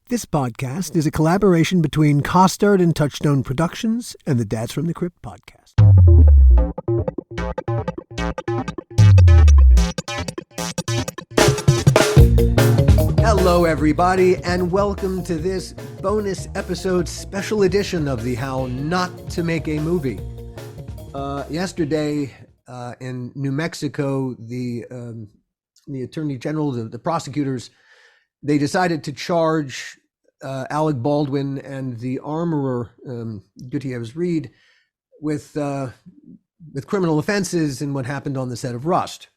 This podcast is a collaboration between Costard and Touchstone Productions and the Dads from the Crypt podcast. Hello, everybody, and welcome to this bonus episode special edition of the How Not to Make a Movie. Yesterday in New Mexico, the Attorney General, the prosecutors, they decided to charge Alec Baldwin and the armorer, Gutierrez Reed, with criminal offenses in what happened on the set of Rust.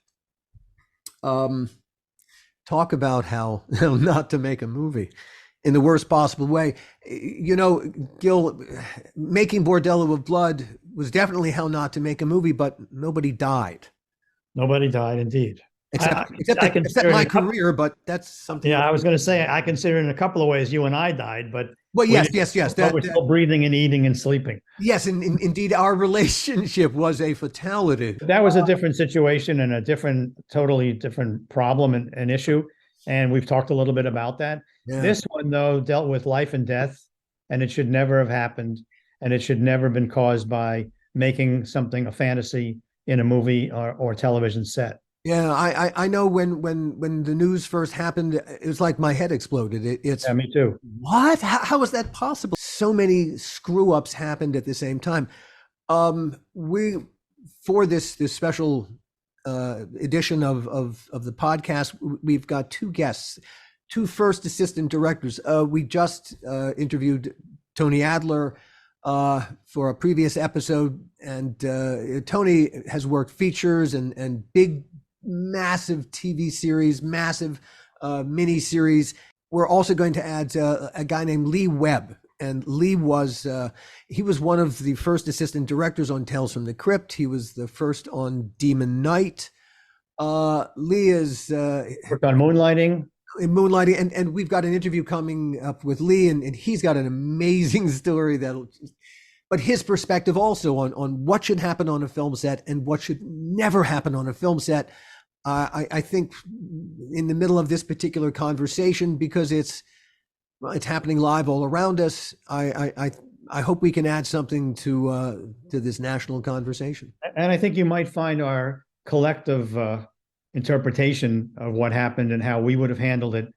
Talk about how not to make a movie in the worst possible way. You know, Gil, making Bordello of Blood was definitely how not to make a movie, but nobody died. Nobody died, indeed. Except my career, but that's something. Yeah, I was going to say, I consider in a couple of ways you and I died, but well, yes. But we're still breathing and eating and sleeping. Yes, and indeed, our relationship was a fatality. That was a different situation and a totally different problem and issue, and we've talked a little bit about that. Yeah. This one, though, dealt with life and death, and it should never have happened, and it should never have been caused by making something a fantasy in a movie or television set. Yeah, I know when the news first happened, it was like my head exploded. Yeah, me too. What? How is that possible? So many screw ups happened at the same time. We, for this special edition of the podcast, we've got two guests, two first assistant directors. We just interviewed Tony Adler for a previous episode, and Tony has worked features and big, massive TV series, massive mini series. We're also going to add a guy named Lee Webb, and Lee was he was one of the first assistant directors on Tales from the Crypt. He was the first on Demon Knight. Lee is worked on Moonlighting. And we've got an interview coming up with Lee, and he's got an amazing story but his perspective also on what should happen on a film set and what should never happen on a film set. I think in the middle of this particular conversation, because it's happening live all around us, I hope we can add something to this national conversation. And I think you might find our collective interpretation of what happened and how we would have handled it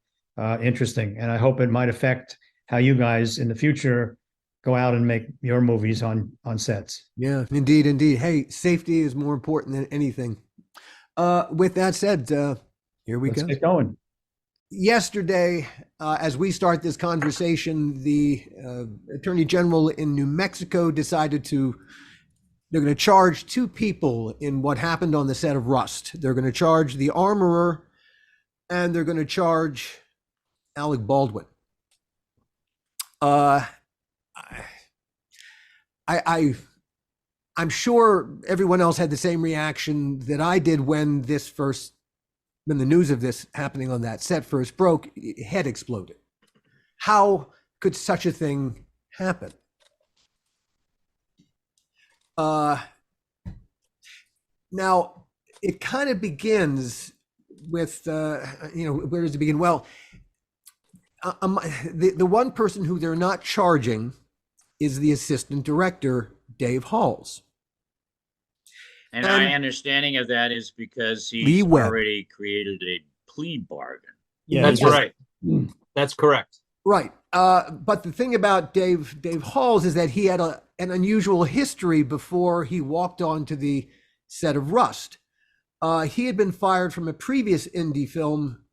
interesting. And I hope it might affect how you guys in the future go out and make your movies on sets. Yeah, indeed. Hey, safety is more important than anything. With that said, here we go. Let's get going. Yesterday, as we start this conversation, the Attorney General in New Mexico decided they're going to charge two people in what happened on the set of Rust. They're going to charge the armorer, and they're going to charge Alec Baldwin. I'm sure everyone else had the same reaction that I did when the news of this happening on that set first broke. Head exploded. How could such a thing happen? Now it kind of begins with, where does it begin? Well, the one person who they're not charging is the assistant director, Dave Halls. And my understanding of that is because he's already created a plea bargain. Yeah, that's right. That's correct. Right. But the thing about Dave Halls is that he had an unusual history before he walked onto the set of Rust. He had been fired from a previous indie film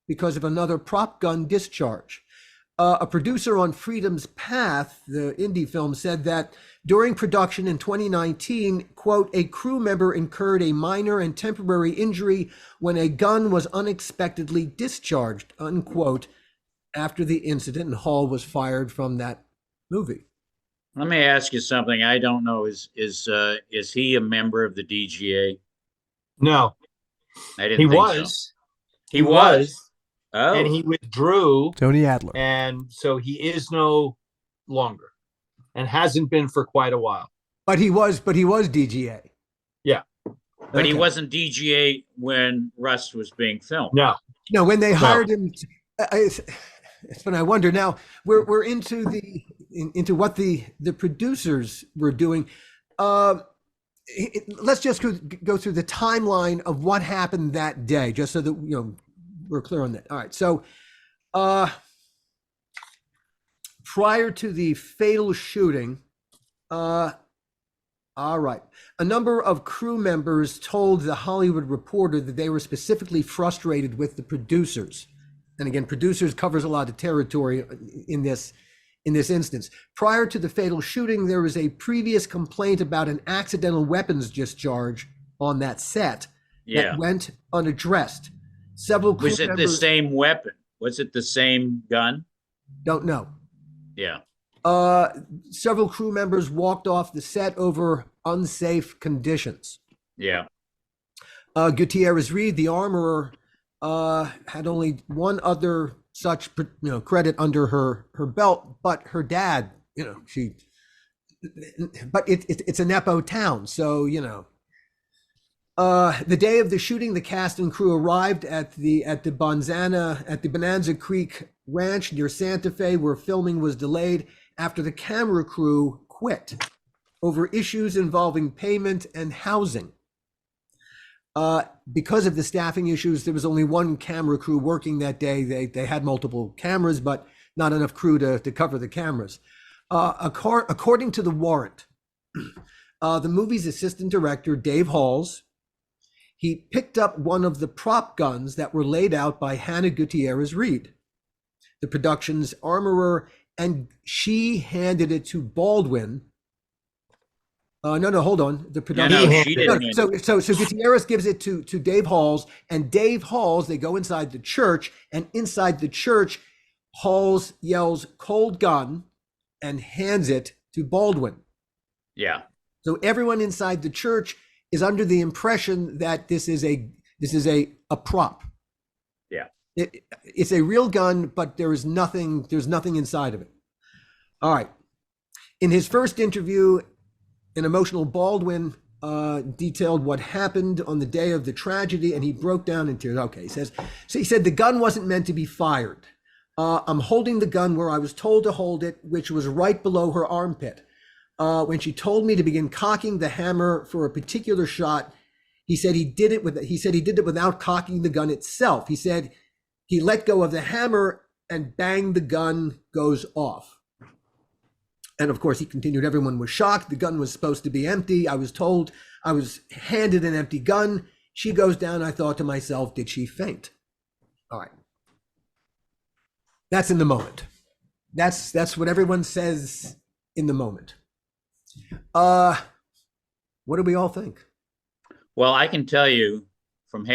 because of another prop gun discharge. A producer on Freedom's Path, the indie film, said that during production in 2019, quote, a crew member incurred a minor and temporary injury when a gun was unexpectedly discharged, unquote, after the incident, and Hall was fired from that movie. Let me ask you something. I don't know. Is he a member of the DGA? No. I didn't think so. He was. Oh. And he withdrew. Tony Adler. And so he is no longer and hasn't been for quite a while. But he was DGA. Yeah. But he wasn't DGA when Rust was being filmed. No. No, when they hired him, it's when I wonder now. We're into into what the producers were doing. Let's just go through the timeline of what happened that day, just so that we're clear on that. All right, so prior to the fatal shooting, all right, a number of crew members told the Hollywood Reporter that they were specifically frustrated with the producers. And again, producers covers a lot of territory in this instance. Prior to the fatal shooting, there was a previous complaint about an accidental weapons discharge on that set that went unaddressed. Several crew members, was it the same weapon? Was it the same gun? Don't know. Yeah. Several crew members walked off the set over unsafe conditions. Yeah. Gutierrez Reed, the armorer, had only one other such credit under her belt, but her dad, but it's a Nepo town, so the day of the shooting, the cast and crew arrived at the Bonanza Creek Ranch near Santa Fe, where filming was delayed after the camera crew quit over issues involving payment and housing. Because of the staffing issues, there was only one camera crew working that day. They had multiple cameras, but not enough crew to cover the cameras. According to the warrant, the movie's assistant director, Dave Halls, he picked up one of the prop guns that were laid out by Hannah Gutierrez Reed, the production's armorer, and she handed it to Baldwin. No, hold on. The production. She didn't. So Gutierrez gives it to Dave Halls, and Dave Halls, they go inside the church, and inside the church, Halls yells "cold gun" and hands it to Baldwin. Yeah. So everyone inside the church is under the impression that this is a prop. Yeah. It's a real gun, but there's nothing inside of it. All right. In his first interview, an emotional Baldwin detailed what happened on the day of the tragedy, and he broke down in tears. Okay, he said the gun wasn't meant to be fired. I'm holding the gun where I was told to hold it, which was right below her armpit. When she told me to begin cocking the hammer for a particular shot, he said he did it without cocking the gun itself. He said he let go of the hammer and bang, the gun goes off. And of course, he continued, everyone was shocked. The gun was supposed to be empty. I was handed an empty gun. She goes down. I thought to myself, did she faint? All right. That's in the moment. That's what everyone says in the moment. What do we all think? Well, I can tell you from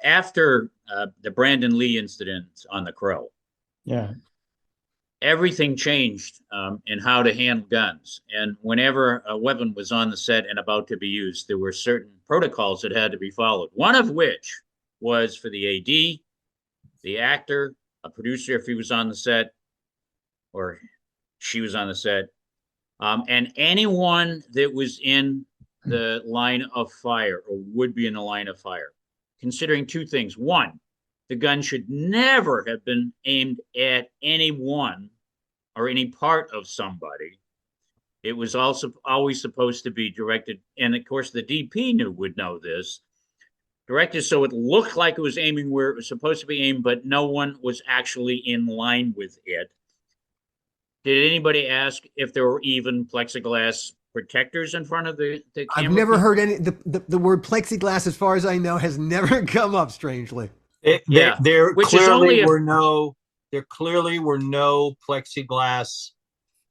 after the Brandon Lee incident on the Crow. Yeah. Everything changed in how to handle guns. And whenever a weapon was on the set and about to be used, there were certain protocols that had to be followed. One of which was for the AD, the actor, a producer, if he was on the set or she was on the set, and anyone that was in the line of fire or would be in the line of fire, considering two things. One, the gun should never have been aimed at anyone or any part of somebody. It was also always supposed to be directed, and of course the DP would know this, directed so it looked like it was aiming where it was supposed to be aimed, but no one was actually in line with it. Did anybody ask if there were even plexiglass protectors in front of the camera? I've never heard the word plexiglass, as far as I know, has never come up, strangely. There clearly were no plexiglass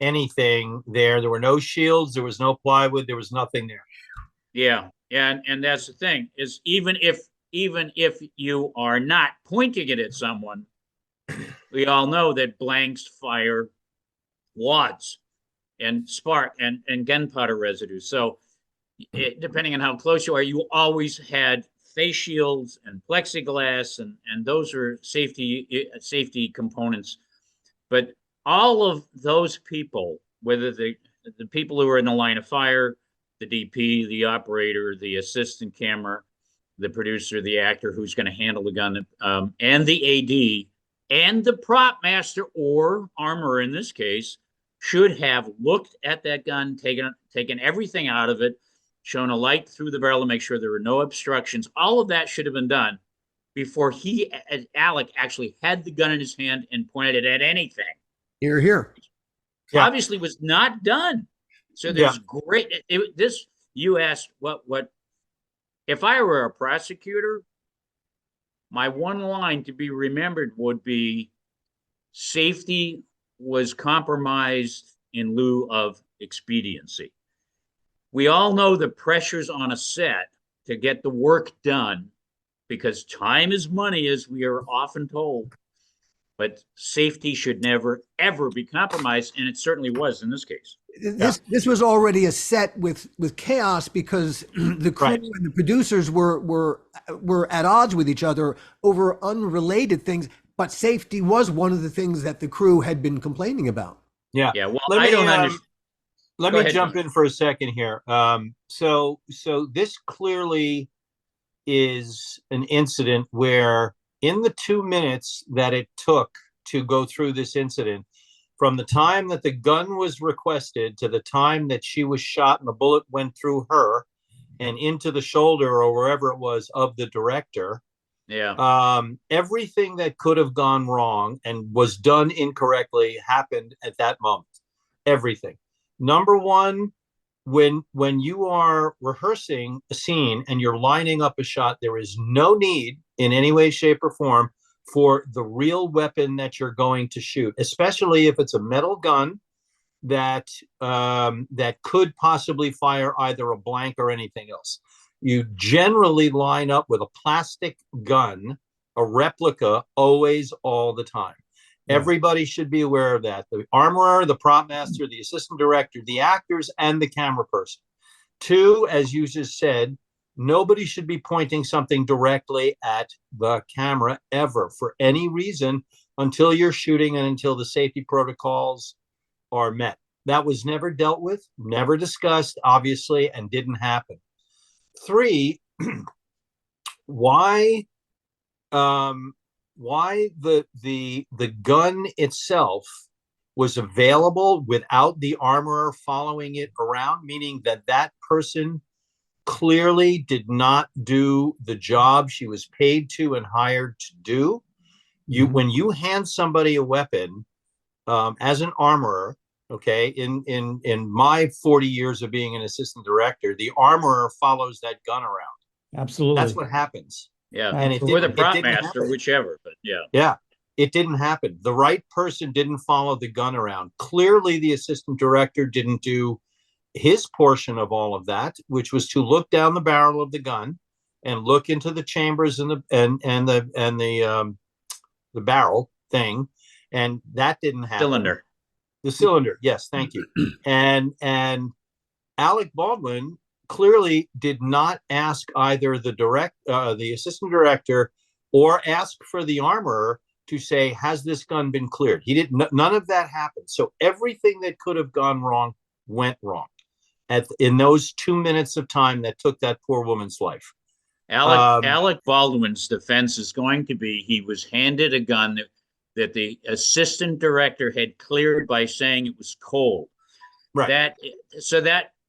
anything there. There were no shields. There was no plywood. There was nothing there. Yeah. And that's the thing, is even if you are not pointing it at someone, we all know that blanks fire wads and spark and gunpowder residue. So depending on how close you are, you always had face shields and plexiglass, and those are safety components. But all of those people, whether the people who are in the line of fire, the DP, the operator, the assistant camera, the producer, the actor who's going to handle the gun, and the AD, and the prop master or armorer in this case should have looked at that gun, taken everything out of it, shown a light through the barrel to make sure there were no obstructions. All of that should have been done before Alec actually had the gun in his hand and pointed it at anything. Here, here. Yeah. Obviously was not done. So there's you asked what, if I were a prosecutor, my one line to be remembered would be safety was compromised in lieu of expediency. We all know the pressures on a set to get the work done because time is money, as we are often told. But safety should never, ever be compromised, and it certainly was in this case. This was already a set with chaos because the crew and the producers were at odds with each other over unrelated things. But safety was one of the things that the crew had been complaining about. Yeah. Yeah. Well, I don't understand. Let me jump in for a second here. So this clearly is an incident where in the 2 minutes that it took to go through this incident, from the time that the gun was requested to the time that she was shot and the bullet went through her and into the shoulder or wherever it was of the director, everything that could have gone wrong and was done incorrectly happened at that moment. Everything. Number one, when you are rehearsing a scene and you're lining up a shot, there is no need in any way, shape, or form for the real weapon that you're going to shoot, especially if it's a metal gun that that could possibly fire either a blank or anything else. You generally line up with a plastic gun, a replica, always, all the time. Everybody should be aware of that. The armorer, the prop master, the assistant director, the actors, and the camera person. Two, as you just said, nobody should be pointing something directly at the camera ever for any reason until you're shooting and until the safety protocols are met. That was never dealt with, never discussed, obviously, and didn't happen. Three, why the gun itself was available without the armorer following it around, meaning that person clearly did not do the job she was paid to and hired to do. When you hand somebody a weapon as an armorer, okay, in my 40 years of being an assistant director, the armorer follows that gun around. Absolutely. That's what happens. Yeah, and or the prop master, whichever, but yeah, it didn't happen. The right person didn't follow the gun around. Clearly, the assistant director didn't do his portion of all of that, which was to look down the barrel of the gun and look into the chambers and the barrel thing, and that didn't happen. The cylinder, yes, thank you. And Alec Baldwin clearly did not ask either the assistant director or ask for the armorer to say, has this gun been cleared? He didn't. None of that happened. So everything that could have gone wrong went wrong in those 2 minutes of time that took that poor woman's life. Alec Baldwin's defense is going to be he was handed a gun that the assistant director had cleared by saying it was cold. Right.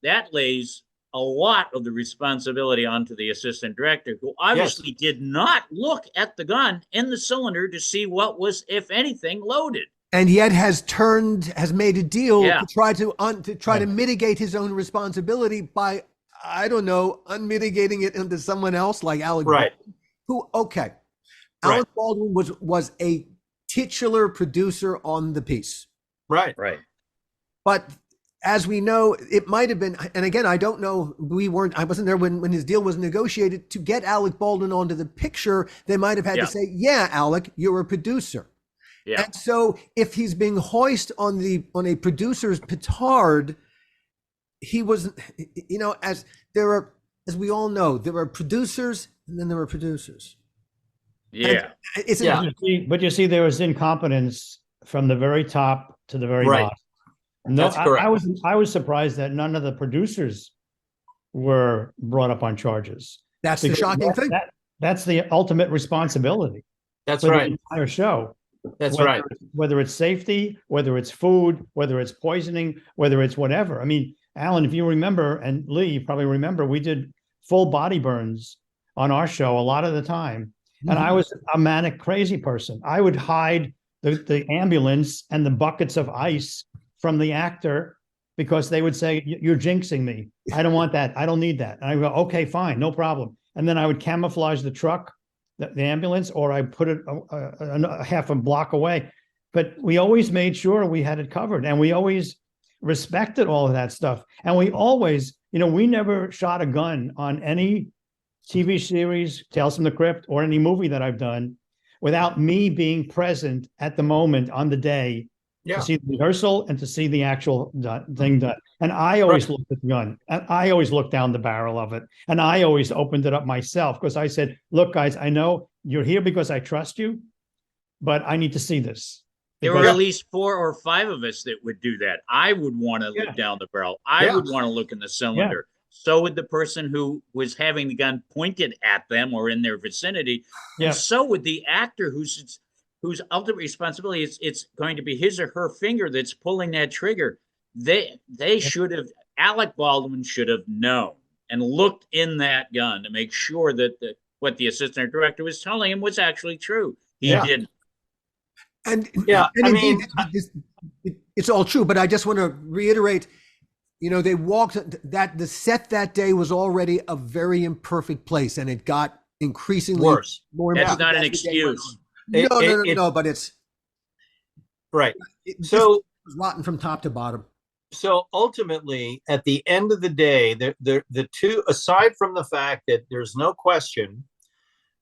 That lays a lot of the responsibility onto the assistant director, who obviously did not look at the gun in the cylinder to see what was, if anything, loaded. And yet has made a deal to try to mitigate his own responsibility by, I don't know, unmitigating it into someone else like Alec Baldwin, Alec Baldwin was a titular producer on the piece. Right. But as we know, it might have been, and again, I don't know, I wasn't there when his deal was negotiated. To get Alec Baldwin onto the picture, they might have had to say, yeah, Alec, you're a producer. Yeah. And so if he's being hoisted on a producer's petard, he was, as we all know, there are producers and then there are producers. Yeah. But you see, there was incompetence from the very top to the very bottom. No, that's correct. I was surprised that none of the producers were brought up on charges. That's the shocking thing. That's the ultimate responsibility. That's for right. The entire show. That's whether, right. whether it's safety, whether it's food, whether it's poisoning, whether it's whatever. I mean, Alan, if you remember, and Lee, you probably remember, we did full body burns on our show a lot of the time. And I was a manic crazy person. I would hide the ambulance and the buckets of ice from the actor because they would say, you're jinxing me. I don't want that. I don't need that. And I go, okay, fine, no problem. And then I would camouflage the truck, the ambulance, or I put it a half a block away. But we always made sure we had it covered, and we always respected all of that stuff. And we always, we never shot a gun on any TV series, Tales from the Crypt, or any movie that I've done without me being present at the moment on the day to see the rehearsal and to see the actual thing done. And I always looked at the gun, and I always looked down the barrel of it. And I always opened it up myself because I said, look, guys, I know you're here because I trust you, but I need to see this. There were at least 4 or 5 of us that would do that. I would want to look down the barrel. I would want to look in the cylinder. So would the person who was having the gun pointed at them or in their vicinity. And so would the actor whose ultimate responsibility is it's going to be his or her finger that's pulling that trigger. They should have, Alec Baldwin should have known and looked in that gun to make sure that what the assistant director was telling him was actually true. He didn't. And indeed, it's all true. But I just want to reiterate, they walked the set that day was already a very imperfect place, and it got increasingly worse. More. That's not an excuse. No, but it's right. It was rotten from top to bottom. So ultimately, at the end of the day, the two, aside from the fact that there's no question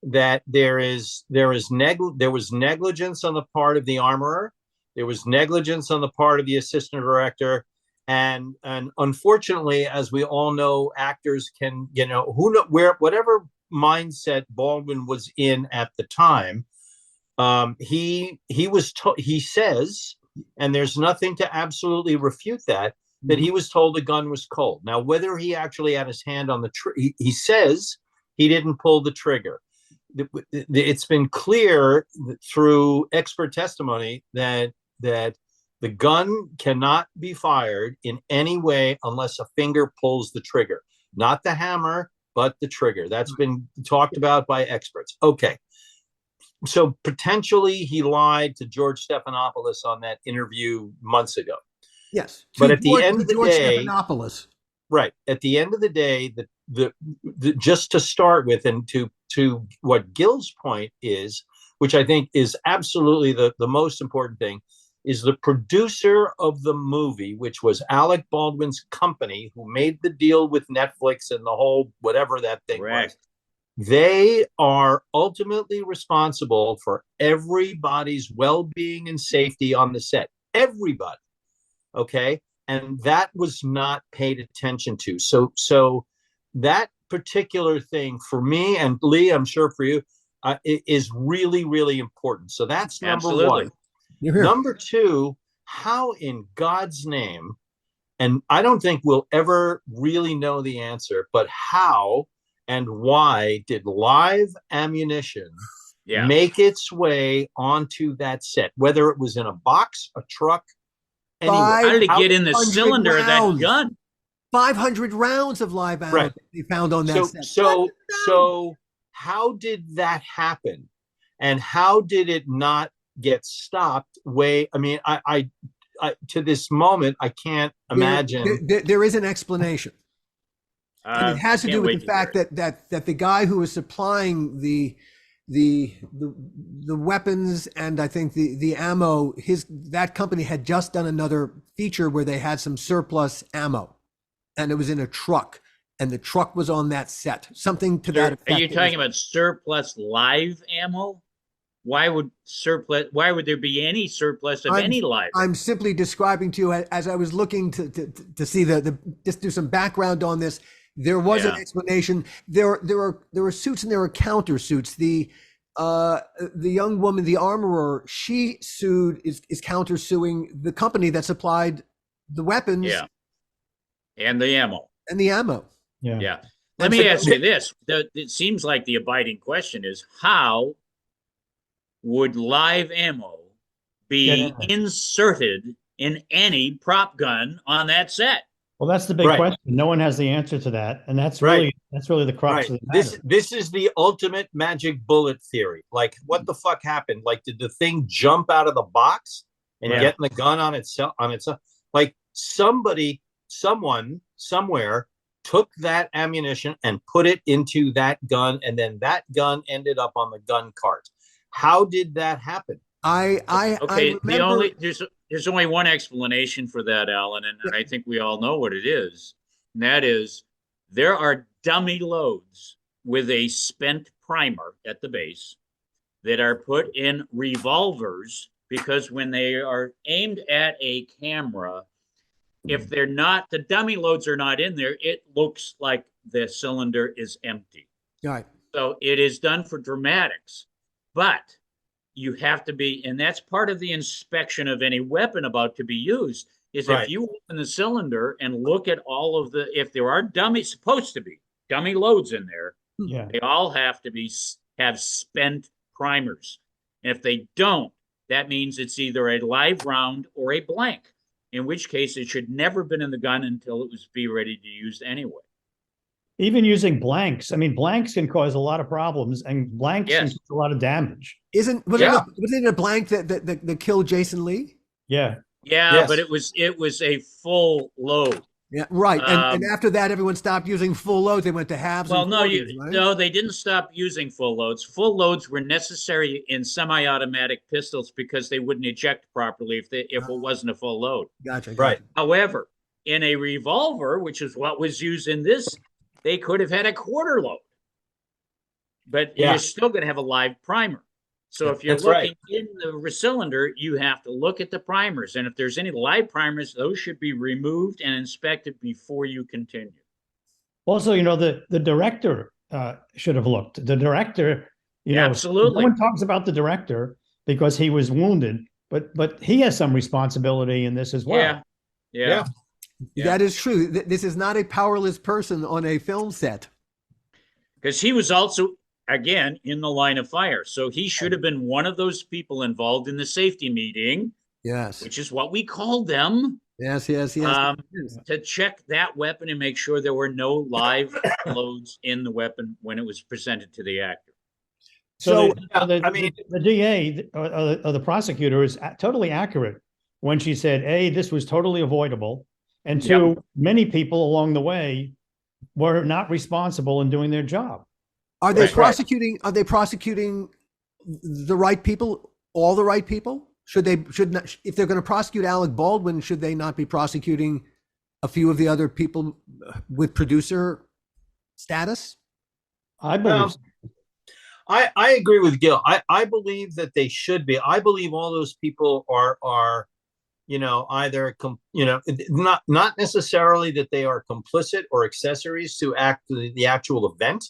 that there was negligence on the part of the armorer, there was negligence on the part of the assistant director, and unfortunately, as we all know, actors can, whatever mindset Baldwin was in at the time, he says, and there's nothing to absolutely refute that he was told the gun was cold. Now, whether he actually had his hand on the he says he didn't pull the trigger. It's been clear through expert testimony that the gun cannot be fired in any way unless a finger pulls the trigger, not the hammer, but the trigger. That's been talked about by experts. Okay. So potentially he lied to George Stephanopoulos on that interview months ago. Yes. But at the end of the day, Stephanopoulos. Right. At the end of the day, the just to start with, and to what Gil's point is, which I think is absolutely the most important thing, is the producer of the movie, which was Alec Baldwin's company, who made the deal with Netflix and the whole whatever that thing was. They are ultimately responsible for everybody's well-being and safety on the set. Everybody. Okay. And that was not paid attention to. So that particular thing for me, and Lee, I'm sure for you, is really, really important. So that's number one. Number two, how in God's name, and I don't think we'll ever really know the answer, but how and why did live ammunition make its way onto that set, whether it was in a box, a truck, anywhere? How did it get in the cylinder of that gun? 500 rounds of live ammo they found on that set. So how did that happen? And how did it not get stopped? I mean, I to this moment, I can't imagine. There is an explanation. And it has to do with the fact that the guy who was supplying the weapons and I think the ammo, that company had just done another feature where they had some surplus ammo, and it was in a truck, and the truck was on that set. Something to that effect. Are you talking about surplus live ammo? Why would there be any surplus of any live? I'm simply describing to you as I was looking to see just do some background on this. There was an explanation. There were suits and there were counter suits. The young woman, the armorer, she is countersuing the company that supplied the weapons. Yeah. And the ammo. Yeah. Let me ask you this. It seems like the abiding question is, how would live ammo be inserted in any prop gun on that set. Well, that's the big Right. question. No one has the answer to that, and that's Right. really the crux of the matter. This is the ultimate magic bullet theory. Like, what the fuck happened? Like, did the thing jump out of the box and Yeah. get in the gun on itself? Like, someone, somewhere took that ammunition and put it into that gun, and then that gun ended up on the gun cart. How did that happen? Okay, I remember, there's only one explanation for that, Alan, and I think we all know what it is. And that is, there are dummy loads with a spent primer at the base that are put in revolvers, because when they are aimed at a camera, if they're not, the dummy loads are not in there, it looks like the cylinder is empty. right. So it is done for dramatics, but you have to be, and that's part of the inspection of any weapon about to be used, is Right. if you open the cylinder and look at all of the, if there are supposed to be dummy loads in there, Yeah. they all have to have spent primers. And if they don't, that means it's either a live round or a blank, in which case it should never have been in the gun until it was be ready to use anyway. Even using blanks. I mean, blanks can cause a lot of problems, and blanks can Yes. cause a lot of damage. Was Yeah. it a blank that killed Jason Lee? Yeah. Yeah, Yes. but it was a full load. Yeah, right. And Um, after that, everyone stopped using full loads. They went to halves. Well, and no, 40s, right? no, they didn't stop using full loads. Full loads were necessary in semi-automatic pistols because they wouldn't eject properly if it wasn't a full load. Gotcha. Right. However, in a revolver, which is what was used in this, they could have had a quarter load, but Yeah. you're still going to have a live primer. So if you're That's looking in the cylinder, you have to look at the primers, and if there's any live primers, those should be removed and inspected before you continue. Also, the director should have looked. The director, Absolutely. no one talks about the director because he was wounded, but he has some responsibility in this as well. Yeah. That is true. This is not a powerless person on a film set. Because he was also, again, in the line of fire. So he should have been one of those people involved in the safety meeting, Yes. which is what we called them, Yes. to check that weapon and make sure there were no live loads in the weapon when it was presented to the actor. So I the DA or the prosecutor is totally accurate when she said, A, this was totally avoidable, and two, many people along the way were not responsible in doing their job. Are they Right. prosecuting? Are they prosecuting the right people? All the right people? Should not? If they're going to prosecute Alec Baldwin, should they not be prosecuting a few of the other people with producer status? I believe. Well, I agree with Gil. I believe that they should be. I believe all those people are either not necessarily that they are complicit or accessories to the actual event,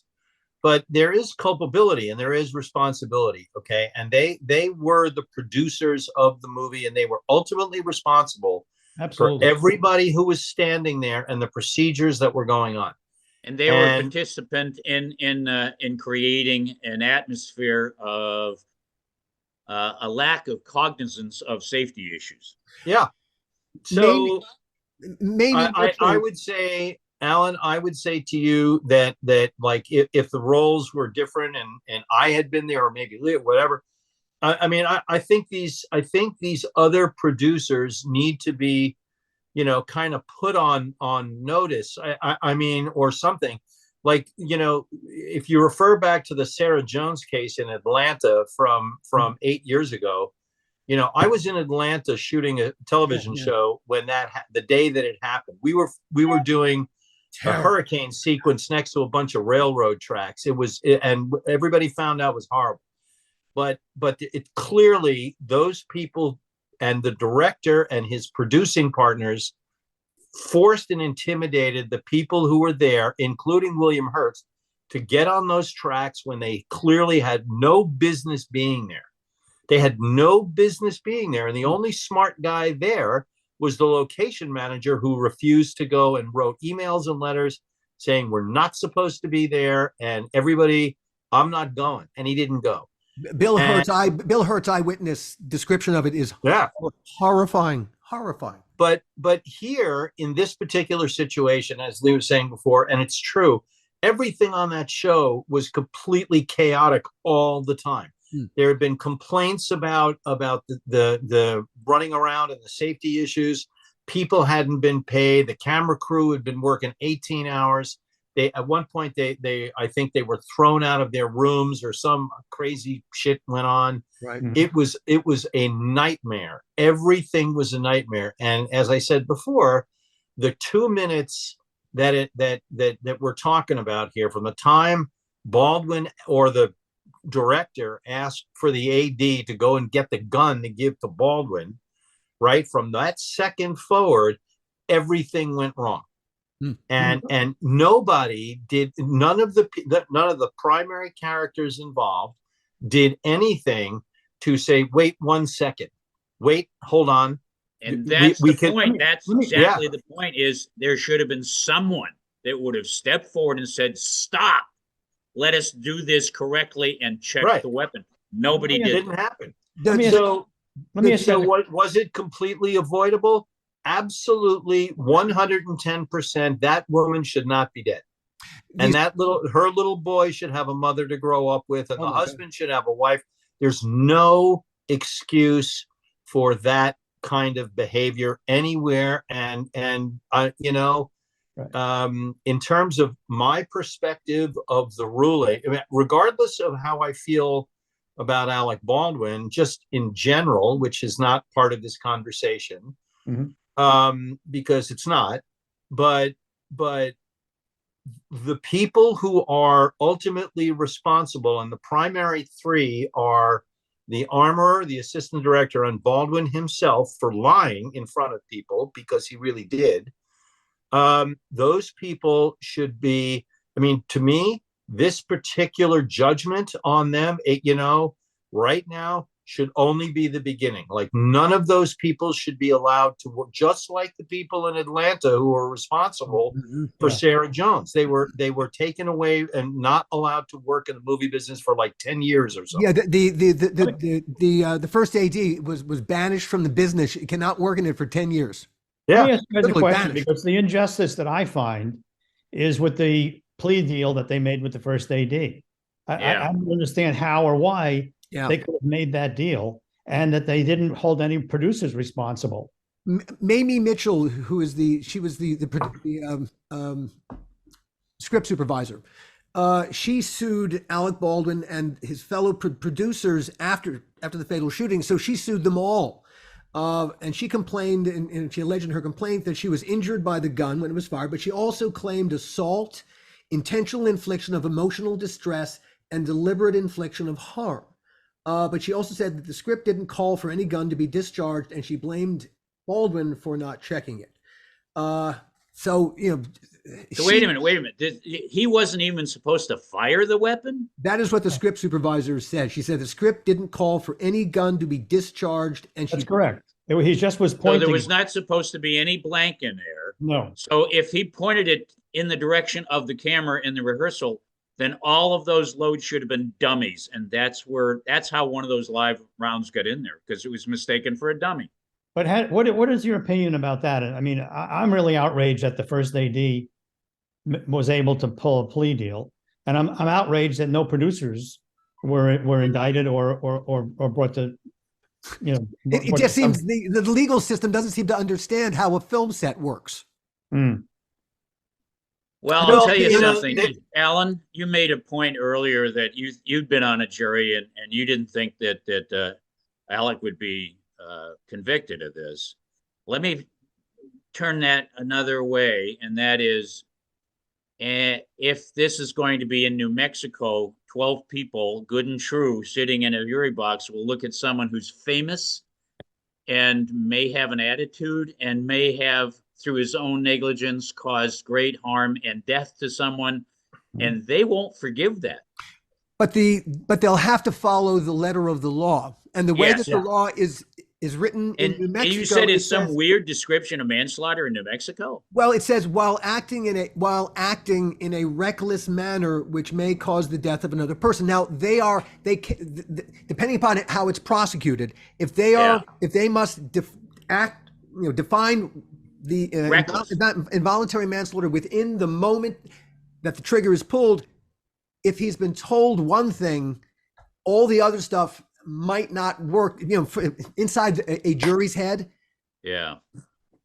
but there is culpability and there is responsibility. Okay, and they were the producers of the movie, and they were ultimately responsible Absolutely. for everybody who was standing there and the procedures that were going on. And they were a participant in creating an atmosphere of a lack of cognizance of safety issues. Yeah. So Maybe I would say, Alan, I would say to you that like if the roles were different and I had been there, or maybe whatever, I think these other producers need to be, kind of put on notice. Or something like, if you refer back to the Sarah Jones case in Atlanta from 8 years ago, I was in Atlanta shooting a television show when the day that it happened. We were doing a hurricane sequence next to a bunch of railroad tracks. And everybody found out it was horrible. But it clearly, those people and the director and his producing partners forced and intimidated the people who were there, including William Hurt, to get on those tracks when they clearly had no business being there. They had no business being there. And the only smart guy there was the location manager, who refused to go and wrote emails and letters saying, we're not supposed to be there. And everybody, I'm not going. And he didn't go. Bill And- Hurt's eyewitness description of it is Yeah. horrifying. But here in this particular situation, as they were saying before, and it's true, everything on that show was completely chaotic all the time. There had been complaints about the running around and the safety issues. People hadn't been paid. The camera crew had been working 18 hours. They at one point I think they were thrown out of their rooms, or some crazy shit went on. Right. It was a nightmare. Everything was a nightmare. And as I said before, the 2 minutes that we're talking about here, from the time Baldwin or the director asked for the AD to go and get the gun to give to Baldwin, right from that second forward, everything went wrong. And nobody did, none of the primary characters involved did anything to say, wait 1 second, wait, hold on. And that's we the can, point. That's exactly the point. Is there should have been someone that would have stepped forward and said, stop, let us do this correctly and check the weapon. Nobody did. It didn't happen. So what was it completely avoidable? Absolutely, 110%. That woman should not be dead. And her little boy should have a mother to grow up with, and the husband should have a wife. There's no excuse for that kind of behavior anywhere. And you know, in terms of my perspective of the ruling, I mean, regardless of how I feel about Alec Baldwin, just in general, which is not part of this conversation, because it's not, but the people who are ultimately responsible, and the primary three are the armorer, the assistant director, and Baldwin himself for lying in front of people, because he really did. Those people should be, I mean, to me, this particular judgment on them, right now, should only be the beginning. Like, none of those people should be allowed to work, just like the people in Atlanta who were responsible for Sarah Jones. They were taken away and not allowed to work in the movie business for like 10 years or so. Yeah, the first AD was banished from the business. She cannot work in it for 10 years. Let me ask you guys a question, banished. because the injustice that I find is with the plea deal that they made with the first AD. I don't understand how or why they could have made that deal, and that they didn't hold any producers responsible. Mamie Mitchell, who is she was the script supervisor. She sued Alec Baldwin and his fellow producers after the fatal shooting. So she sued them all. And she complained, and she alleged in her complaint that she was injured by the gun when it was fired, but she also claimed assault, intentional infliction of emotional distress, and deliberate infliction of harm. But she also said that the script didn't call for any gun to be discharged, and she blamed Baldwin for not checking it. So wait a minute. He wasn't even supposed to fire the weapon? That is what the script supervisor said. She said the script didn't call for any gun to be discharged, and that's correct. He just was pointing. So there was not supposed to be any blank in there. No. So if he pointed it in the direction of the camera in the rehearsal, then all of those loads should have been dummies. And that's how one of those live rounds got in there, because it was mistaken for a dummy. But what is your opinion about that? I mean, I'm really outraged that the first AD was able to pull a plea deal. And I'm outraged that no producers were indicted or brought to, It just seems the legal system doesn't seem to understand how a film set works. Well, I'll tell you something, Alan. You made a point earlier that you'd been on a jury and you didn't think that Alec would be convicted of this. Let me turn that another way, and that is, if this is going to be in New Mexico, 12 people, good and true, sitting in a jury box will look at someone who's famous and may have an attitude and may have, through his own negligence, caused great harm and death to someone, and they won't forgive that. But they'll have to follow the letter of the law, and the way that the law is is written in New And Mexico. you said it it's some says, weird description of manslaughter in New Mexico? well, it says while acting in a reckless manner which may cause the death of another person. Now depending upon how it's prosecuted, if they must define the Reckless. involuntary manslaughter within the moment that the trigger is pulled. If he's been told one thing, all the other stuff might not work. Inside a jury's head. Yeah.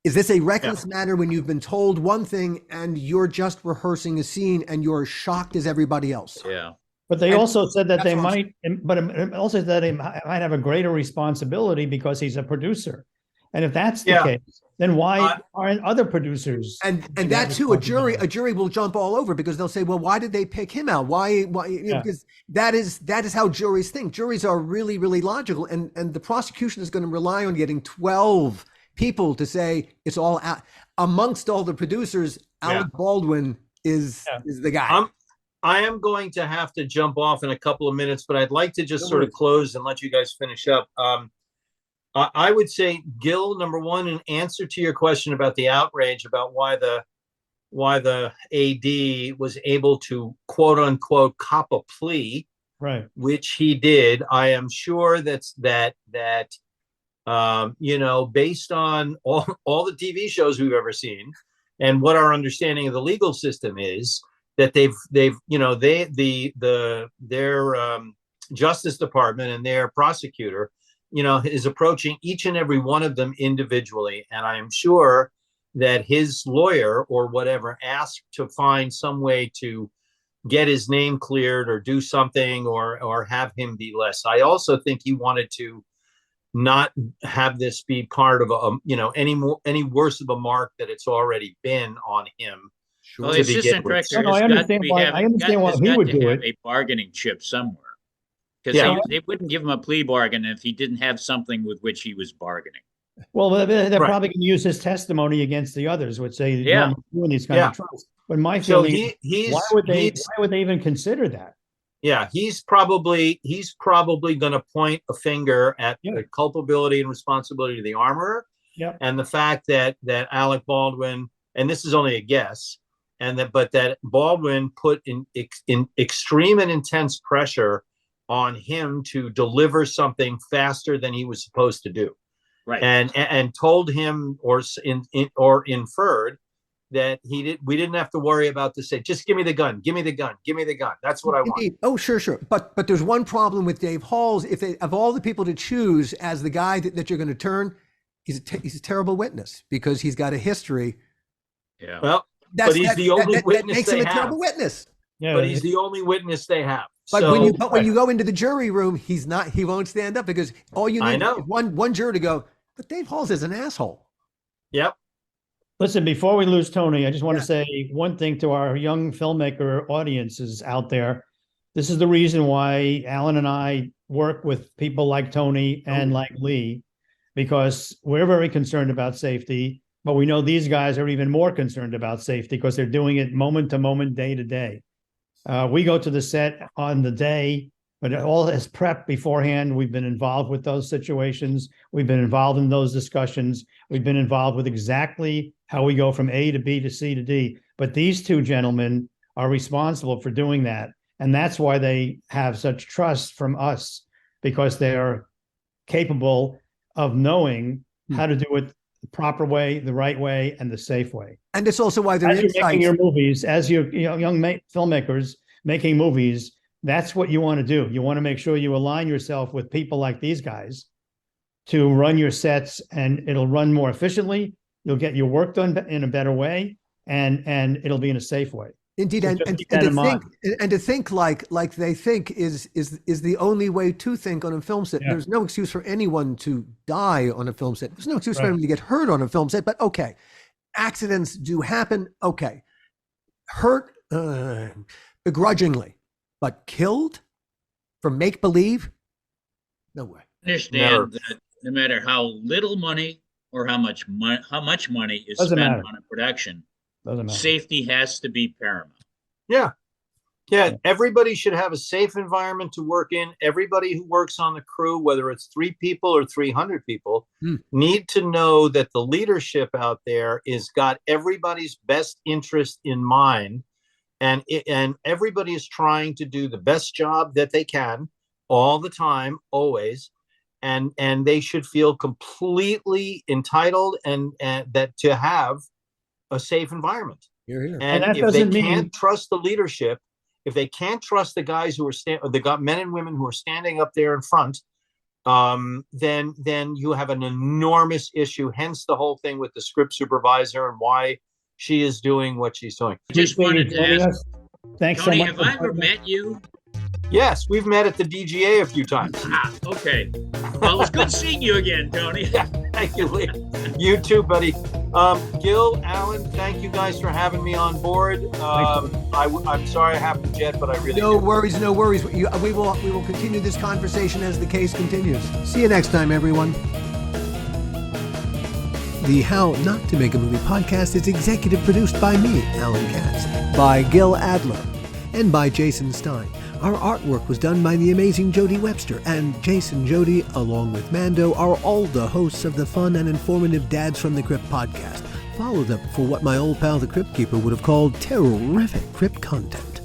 Is this a reckless manner when you've been told one thing and you're just rehearsing a scene and you're shocked as everybody else? Yeah. But they also said that they that's might, but it also said that he might have a greater responsibility because he's a producer. And if that's the case, then why aren't other producers? And that too, a jury will jump all over because they'll say, well, why did they pick him out? Why? Because that is how juries think. Juries are really, really logical, and the prosecution is going to rely on getting 12 people to say it's all out. Amongst all the producers, Alec Baldwin is the guy. I am going to have to jump off in a couple of minutes, but I'd like to just sort of close and let you guys finish up. I would say, Gil, number one, in answer to your question about the outrage about why the AD was able to quote unquote cop a plea, right, which he did. I am sure that based on all the TV shows we've ever seen and what our understanding of the legal system is, that their Justice Department and their prosecutor, is approaching each and every one of them individually. And I am sure that his lawyer or whatever asked to find some way to get his name cleared or do something or have him be less. I also think he wanted to not have this be part of any worse of a mark that it's already been on him. Sure. Well, the assistant director I understand why he would do it. A bargaining chip somewhere. Because they wouldn't give him a plea bargain if he didn't have something with which he was bargaining. Well, they're probably going to use his testimony against the others, which they normally do in these kinds of trials. But my feeling is, why would they even consider that? Yeah, he's probably going to point a finger at the culpability and responsibility of the armorer, and the fact that Alec Baldwin, and this is only a guess, but that Baldwin put in extreme and intense pressure on him to deliver something faster than he was supposed to do, right? And told him or inferred that we didn't have to worry about to say, just give me the gun, give me the gun, give me the gun. That's what I want. Oh, sure. But there's one problem with Dave Halls. Of all the people to choose as the guy that you're going to turn, he's a terrible witness because he's got a history. Yeah. Well, but he's the only witness that makes him a terrible witness. Yeah, but he's the only witness they have. But when you go into the jury room, he won't stand up because all you need is one juror to go, but Dave Halls is an asshole. Yep. Listen, before we lose Tony, I just want to say one thing to our young filmmaker audiences out there. This is the reason why Alan and I work with people like Tony and like Lee, because we're very concerned about safety, but we know these guys are even more concerned about safety because they're doing it moment to moment, day to day. We go to the set on the day, but it all is prepped beforehand. We've been involved with those situations. We've been involved in those discussions. We've been involved with exactly how we go from A to B to C to D. But these two gentlemen are responsible for doing that. And that's why they have such trust from us, because they're capable of knowing how to do it the proper way, the right way, and the safe way. And it's also why they're making your movies, as you're young filmmakers making movies, that's what you want to do. You want to make sure you align yourself with people like these guys to run your sets, and it'll run more efficiently. You'll get your work done in a better way, and it'll be in a safe way. Indeed, so and to think like they think is the only way to think on a film set. Yeah. There's no excuse for anyone to die on a film set. There's no excuse for anyone to get hurt on a film set. But okay, accidents do happen. Okay, hurt begrudgingly, but killed for make believe? No way. Understand that no matter how little money or how much money is spent on a production, safety has to be paramount. Yeah. Yeah, everybody should have a safe environment to work in. Everybody who works on the crew, whether it's 3 people or 300 people, need to know that the leadership out there is got everybody's best interest in mind, and everybody is trying to do the best job that they can all the time, always, and they should feel completely entitled and that to have a safe environment. Here. And that if they doesn't mean- can't trust the leadership, if they can't trust the guys who are the men and women who are standing up there in front, then you have an enormous issue. Hence the whole thing with the script supervisor and why she is doing what she's doing. Just wanted to Joining ask, us. Thanks Tony, so much. have I ever met you? Yes, we've met at the DGA a few times. Ah, okay. Well, it was good seeing you again, Tony. Thank you, Lee. You too, buddy. Gil, Alan, thank you guys for having me on board. I'm sorry I haven't yet, but I really No do. worries, no worries. We will continue this conversation as the case continues. See you next time, everyone. The How Not to Make a Movie podcast is executive produced by me, Alan Katz, by Gil Adler, and by Jason Stein. Our artwork was done by the amazing Jody Webster, and Jason Jody, along with Mando, are all the hosts of the fun and informative Dads from the Crypt podcast. Follow them for what my old pal the Crypt Keeper would have called terrific crypt content.